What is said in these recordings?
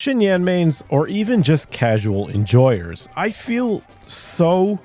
Xinyan mains, or even just casual enjoyers, I feel so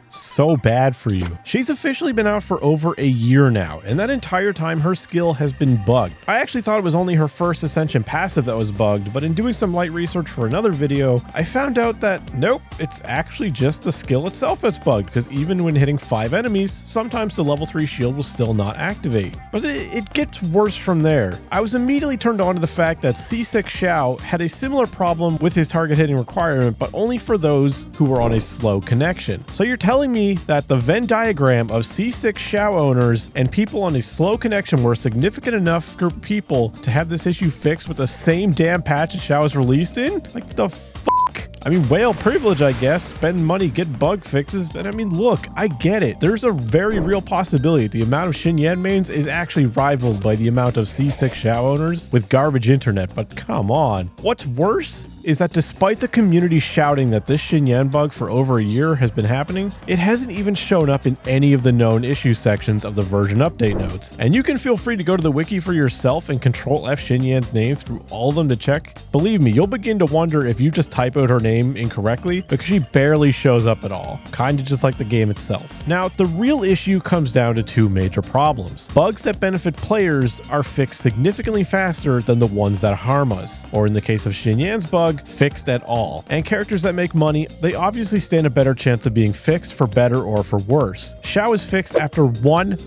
bad for you. She's officially been out for over a year now, and that entire time her skill has been bugged. I actually thought it was only her first Ascension passive that was bugged, but in doing some light research for another video, I found out that nope, it's actually just the skill itself that's bugged, because even when hitting 5 enemies, sometimes the level 3 shield will still not activate. But it gets worse from there. I was immediately turned on to the fact that C6 Xiao had a similar problem with his target hitting requirement, but only for those who were on a slow connection. So you're telling me that the Venn diagram of C6 Xiao owners and people on a slow connection were significant enough for people to have this issue fixed with the same damn patch that Xiao is released in? Like the fuck? I mean, whale privilege, I guess. Spend money, get bug fixes. But I mean, look, I get it. There's a very real possibility the amount of Xinyan mains is actually rivaled by the amount of C6 Xiao owners with garbage internet. But come on. What's worse is that despite the community shouting that this Xinyan bug for over a year has been happening, it hasn't even shown up in any of the known issue sections of the version update notes. And you can feel free to go to the wiki for yourself and Control F Xinyan's name through all of them to check. Believe me, you'll begin to wonder if you just typoed her name incorrectly, because she barely shows up at all, kinda just like the game itself. Now, the real issue comes down to 2 major problems. Bugs that benefit players are fixed significantly faster than the ones that harm us, or in the case of Xinyan's bug, fixed at all. And characters that make money, they obviously stand a better chance of being fixed for better or for worse. Xiao is fixed after 1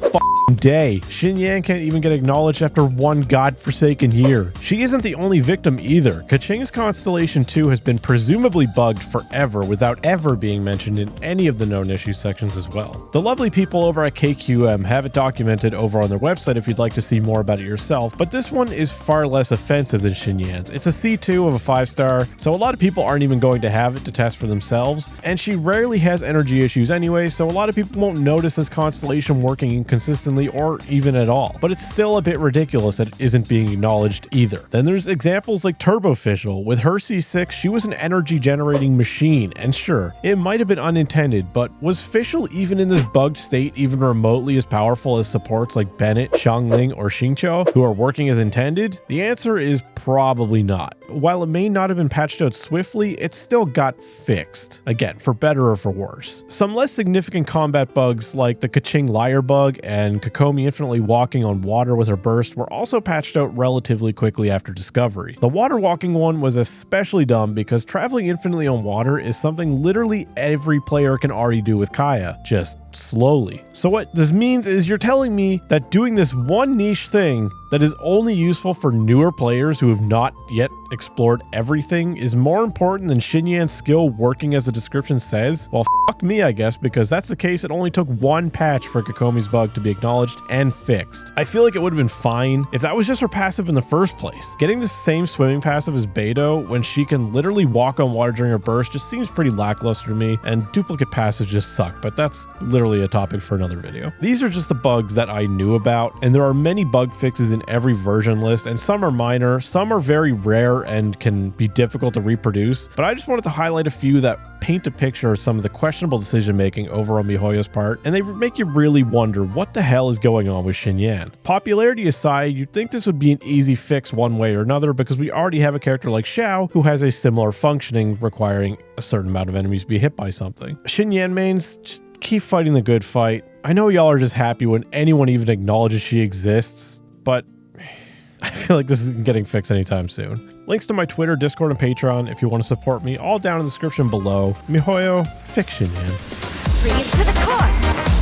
day. Xinyan can't even get acknowledged after 1 godforsaken year. She isn't the only victim either. Kaching's Constellation 2 has been presumably bugged forever without ever being mentioned in any of the known issue sections as well. The lovely people over at KQM have it documented over on their website if you'd like to see more about it yourself, but this one is far less offensive than Xinyan's. It's a C2 of a 5-star, so a lot of people aren't even going to have it to test for themselves, and she rarely has energy issues anyway, so a lot of people won't notice this constellation working inconsistently or even at all. But it's still a bit ridiculous that it isn't being acknowledged either. Then there's examples like Turbofischl. With her C6, she was an energy generating machine, and sure, it might have been unintended, but was Fischl even in this bugged state even remotely as powerful as supports like Bennett, Xiangling, or Xingqiu, who are working as intended? The answer is probably not. While it may not have been patched out swiftly, it still got fixed. Again, for better or for worse. Some less significant combat bugs like the Kaching Liar bug and Kokomi infinitely walking on water with her burst were also patched out relatively quickly after discovery. The water walking one was especially dumb because traveling infinitely on water is something literally every player can already do with Kaya, just slowly. So what this means is you're telling me that doing this one niche thing that is only useful for newer players who have not yet explored everything is more important than Xinyan's skill working as the description says? Well, fuck me, I guess, because that's the case. It only took 1 patch for Kokomi's bug to be acknowledged and fixed. I feel like it would have been fine if that was just her passive in the first place. Getting the same swimming passive as Beidou when she can literally walk on water during her burst just seems pretty lackluster to me, and duplicate passives just suck, but that's literally a topic for another video. These are just the bugs that I knew about, and there are many bug fixes in every version list, and some are minor, some are very rare and can be difficult to reproduce, but I just wanted to highlight a few that paint a picture of some of the questionable decision making over on MiHoYo's part, and they make you really wonder what the hell is going on with Xinyan. Popularity aside, you'd think this would be an easy fix one way or another because we already have a character like Xiao who has a similar functioning requiring a certain amount of enemies to be hit by something. Xinyan mains, just keep fighting the good fight. I know y'all are just happy when anyone even acknowledges she exists, but I feel like this isn't getting fixed anytime soon. Links to my Twitter, Discord, and Patreon if you want to support me, all down in the description below. MiHoYo, fix Xinyan. Freeze to the core!